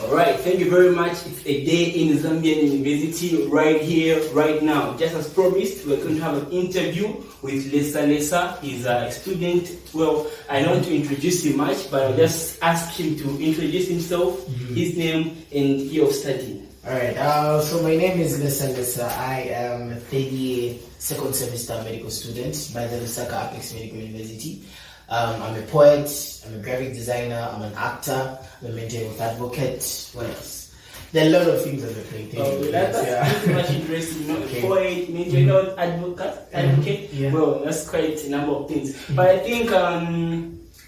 Alright, thank you very much. It's a day in Zambian University right here, right now. Just as promised, we're going to have an interview with Lesa Lesa. He's a student. Well, I don't want to introduce him much, but I'll just ask him to introduce himself, his name, and year of study. Alright, so my name is Lesa Lesa. I am a third year, second semester medical student by the Lusaka Apex Medical University. I'm a poet, I'm a graphic designer, I'm an actor, I'm a mental health advocate. What else? There are a lot of things on the plate. That's pretty much interesting. You know, okay. Poet, mental health advocate. Yeah. Well, that's quite a number of things. But I think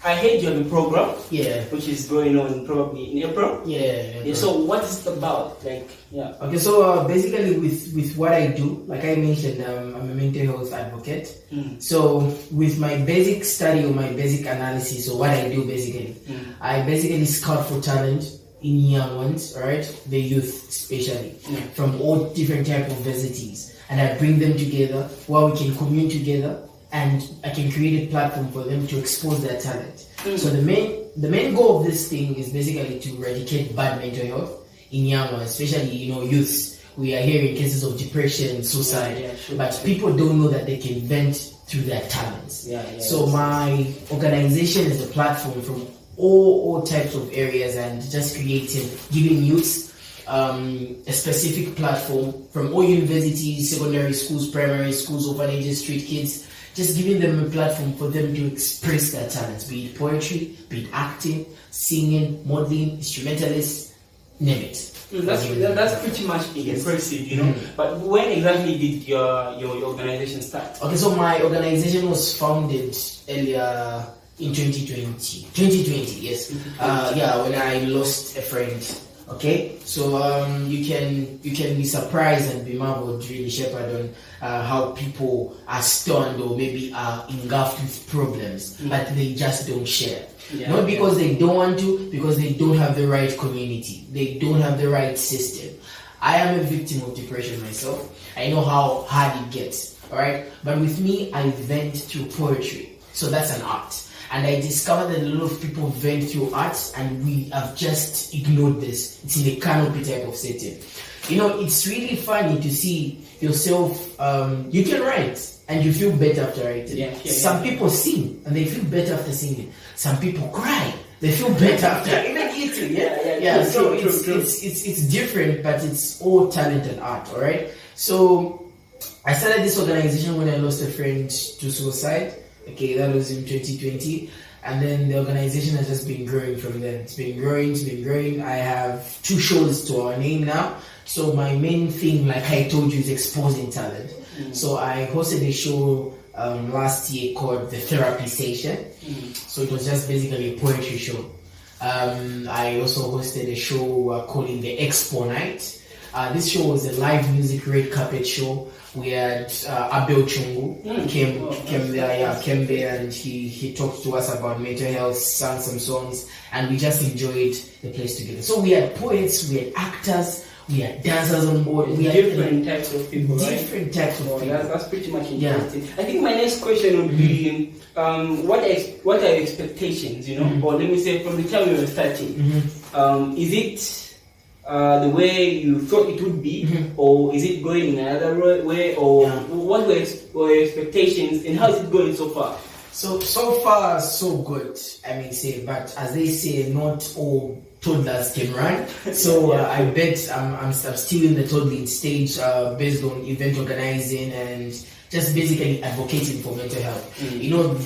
I heard you have a program, which is going on probably in April. Yeah. So what is it about? Okay, so basically with what I do, like I mentioned, I'm a mental health advocate. So with my basic study or my basic analysis, or what I do basically, I basically scout for talent in young ones, alright, the youth especially, from all different type of varieties, and I bring them together where we can commune together, and I can create a platform for them to expose their talent. So the main goal of this thing is basically to eradicate bad mental health in young ones, especially youths. We are hearing cases of depression, suicide, but people don't know that they can vent through their talents. So my organization is a platform from all types of areas, and just giving youths a specific platform from all universities, secondary schools, primary schools, orphanages, street kids. Just giving them a platform for them to express their talents, be it poetry, be it acting, singing, modeling, instrumentalists, name it. That's pretty much impressive, But when exactly did your organization start? Okay, so my organization was founded earlier in 2020. 2020, yes. When I lost a friend. Okay, so you can be surprised and be marveled, really, Shepard, on how people are stunned or maybe are engulfed with problems, but they just don't share. Not because they don't want to, because they don't have the right community, they don't have the right system. I am a victim of depression myself. I know how hard it gets, alright? But with me, I vent through poetry, so that's an art. And I discovered that a lot of people vent through art, and we have just ignored this. It's in a canopy type of setting. It's really funny to see yourself, you can write and you feel better after writing. Some people sing and they feel better after singing. Some people cry, they feel better after even eating. So it's different, but it's all talent and art, alright? So I started this organization when I lost a friend to suicide. Okay, that was in 2020, and then the organization has just been growing from there. It's been growing. I have 2 shows to our name now. So my main thing, like I told you, is exposing talent. So I hosted a show last year called The Therapy Session. So it was just basically a poetry show. I also hosted a show calling the Prom Night. This show was a live music red carpet show. We had Abel Chungu came there, and he talked to us about mental health, sang some songs, and we just enjoyed the place together. So we had poets, we had actors, we had dancers on board. We had different types of people, different types of people. That's pretty much interesting. I think my next question would be, what are your expectations? Or let me say, from the time you were starting, is it the way you thought it would be, or is it going in another way, or what were your expectations, and how is it going so far? So far, so good, I may say, but as they say, not all toddlers can run. So I bet I'm still in the toddling stage, based on event organizing and just basically advocating for mental health.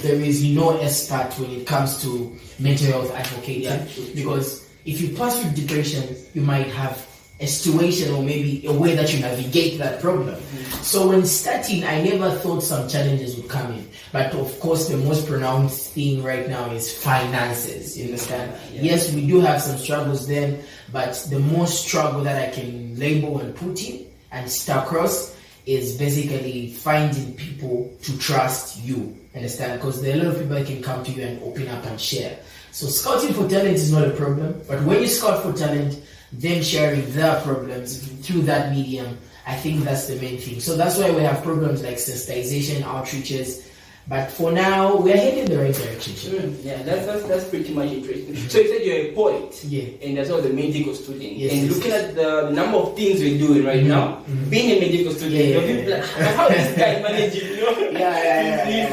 There is no expert when it comes to mental health advocating, because if you pass with depression, you might have a situation or maybe a way that you navigate that problem. So when starting, I never thought some challenges would come in. But of course, the most pronounced thing right now is finances, you understand? Yes, we do have some struggles then, but the most struggle that I can label and put in and start across is basically finding people to trust you, understand? Because there are a lot of people that can come to you and open up and share. So scouting for talent is not a problem, but when you scout for talent, them sharing their problems through that medium, I think that's the main thing. So that's why we have programs like sensitization, outreaches, But for now, we're heading in the right direction. Yeah, that's pretty much interesting. So you said you're a poet, and as well the medical student. And looking at the number of things we're doing right now, being a medical student, you're people like, how is this guy managing? You know,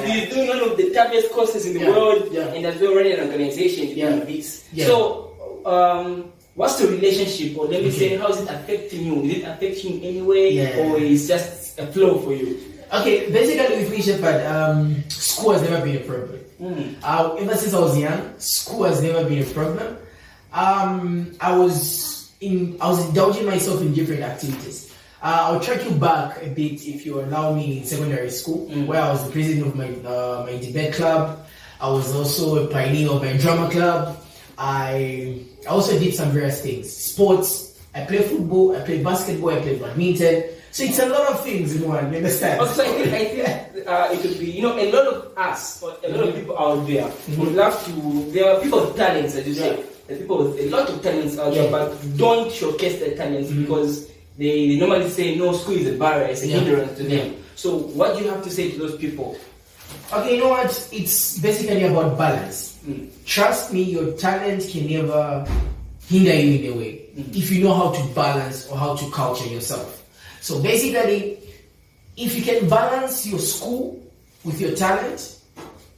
he's doing one of the toughest courses in the world, and as well running an organization doing this. So, what's the relationship, or let me say, how is it affecting you? Is it affecting you anyway, or is just a flow for you? Okay, basically with me, Shepherd, school has never been a problem. Ever since I was young, school has never been a problem. I was indulging myself in different activities. I'll track you back a bit, if you allow me, in secondary school, where I was the president of my debate club. I was also a pioneer of my drama club. I also did some various things. Sports, I play football, I play basketball, I play badminton. So it's a lot of things in one, you understand? Also, I think it could be, a lot of us, or a lot of people out there would love to, there are people with talents, as you say. There are people with a lot of talents out there, but don't showcase their talents because they normally say, no, school is a barrier, it's a hindrance to them. So what do you have to say to those people? Okay, you know what? It's basically about balance. Trust me, your talent can never hinder you in a way if you know how to balance or how to culture yourself. So basically, if you can balance your school with your talent,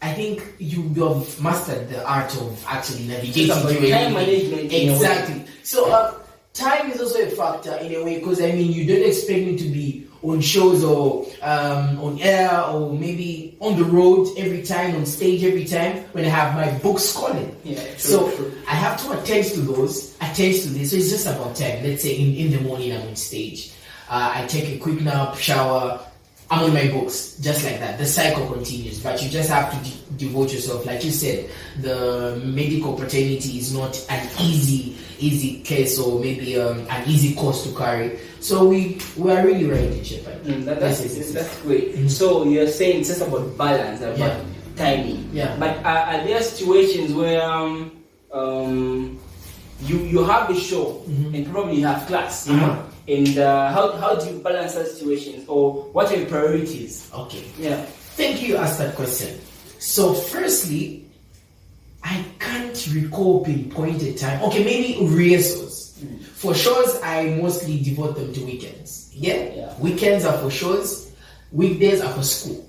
I think you have mastered the art of actually navigating through time management. Exactly. So time is also a factor in a way, because you don't expect me to be on shows or on air or maybe on the road every time, on stage every time when I have my books calling. True. I have to attend to those, attend to this. So it's just about time. Let's say in the morning I'm on stage. I take a quick nap, shower, I'm on my books, just like that. The cycle continues, but you just have to devote yourself. Like you said, the medical fraternity is not an easy case or maybe an easy course to carry. So we are really ready to shape it. That's great. So you're saying it's just about balance, about timing. But are there situations where you have the show and probably you have class, and how do you balance that situations, or what are your priorities? Okay. Thank you. Asked that question. So firstly, I can't recall pinpointed time. Okay, maybe rehearsals. For shows, I mostly devote them to weekends. Weekends are for shows. Weekdays are for school.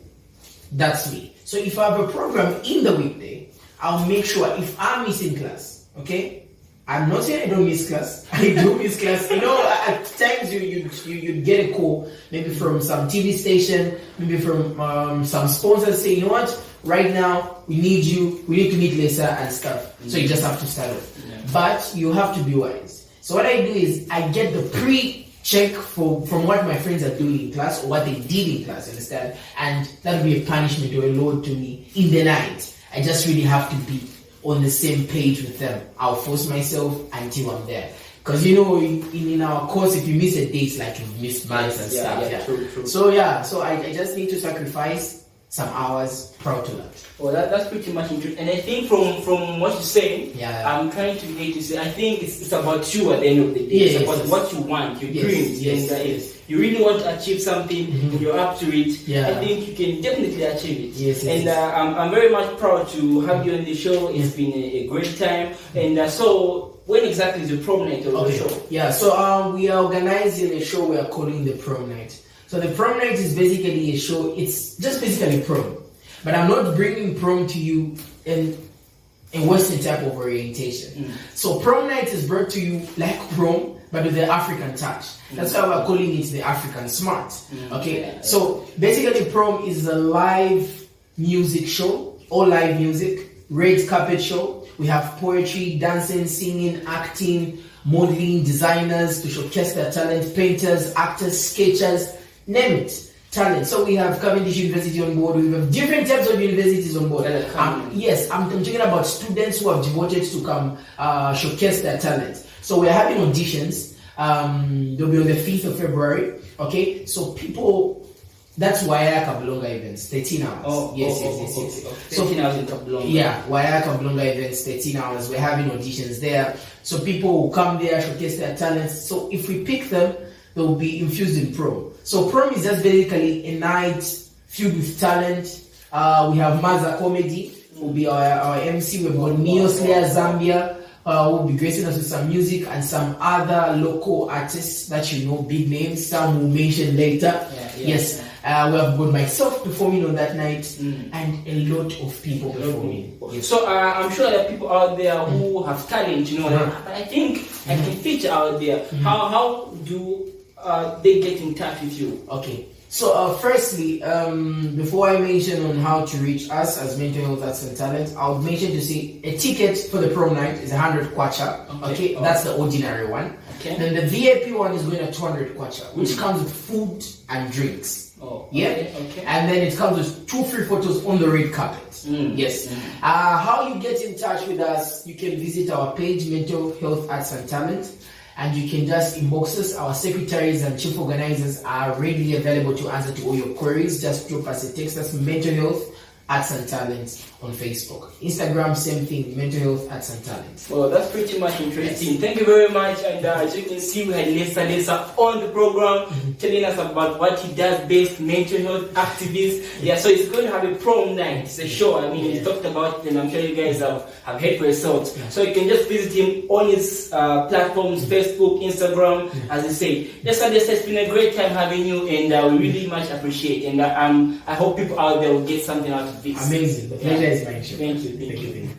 That's me. So if I have a program in the weekday, I'll make sure if I'm missing class, okay. I'm not saying I don't miss class. I do miss class. At times you get a call, maybe from some TV station, maybe from some sponsors saying, you know what, right now we need you, we need to meet Lesa and stuff. So you just have to start off. But you have to be wise. So what I do is I get the pre-check from what my friends are doing in class or what they did in class, understand? And that will be a punishment or a load to me in the night. I just really have to be on the same page with them. I'll force myself until I'm there. Because in our course, if you miss a day, it's like you've missed months and stuff. True. So I just need to sacrifice some hours prior to that. Well, that's pretty much interesting. And I think from what you're saying, I'm trying to relate to say, I think it's about you at the end of the day. It's about what you want, your dreams. And you really want to achieve something, and you're up to it. I think you can definitely achieve it. I'm very much proud to have you on the show. It's been a great time. And so, when exactly is the prom night of the show? So we are organizing a show we are calling the Prom Night. So the Prom Night is basically a show. It's just basically prom, but I'm not bringing prom to you in a Western type of orientation. So Prom Night is brought to you like prom, but with the African touch. That's why we're calling it the African Smart. So basically prom is a live music show, all live music, red carpet show. We have poetry, dancing, singing, acting, modeling, designers to showcase their talent, painters, actors, sketchers, name it, talent. So we have Cavendish University on board. We have different types of universities on board. I'm talking about students who have devoted to come showcase their talent. So we're having auditions. They'll be on the 5th of February. Okay, so people. That's Waya Kabulonga events, 13 hours. Yes. 13 hours in Kabulonga. Waya Kabulonga events, 13 hours. We're having auditions there. So people will come there, showcase their talents. So if we pick them, they will be infused in prom. So prom is just basically a night filled with talent, We have Maza Comedy, who will be our MC. We've got Neoslayer Zambia, who will be gracing us with some music, and some other local artists that you know, big names. Some we'll mention later. Yes. We have got myself performing on that night, and a lot of people performing. So I'm sure there are people out there who have talent, you know, but I think I can feature out there. How do they get in touch with you? Okay. So firstly, before I mention on how to reach us as mental health arts and talent, I would mention to say a ticket for the prom night is 100 kwacha. Okay, that's the ordinary one. Okay. Then the VIP one is going at 200 kwacha, which comes with food and drinks. Oh, yeah. Okay. And then it comes with 2 free photos on the red carpet. Yes. How you get in touch with us? You can visit our page, Mental Health Arts and Talent, and you can just inbox us. Our secretaries and chief organizers are readily available to answer to all your queries. Just drop us a text. That's Mental Health Arts and Talent on Facebook. Instagram, same thing, Mental Health Arts and Talent. Well, that's pretty much interesting. Yes. Thank you very much. And as you can see, we had Lesa Lesa on the program telling us about what he does best, mental health activist. Yeah, so he's going to have a prom night. It's a show. I mean, he talked about it, and I'm sure you guys have heard for yourselves. So you can just visit him on his platforms, Facebook, Instagram, as I say. Lesa Lesa, it's been a great time having you, and we really much appreciate it. And I hope people out there will get something out of this. Amazing. The pleasure is mine. Thank you.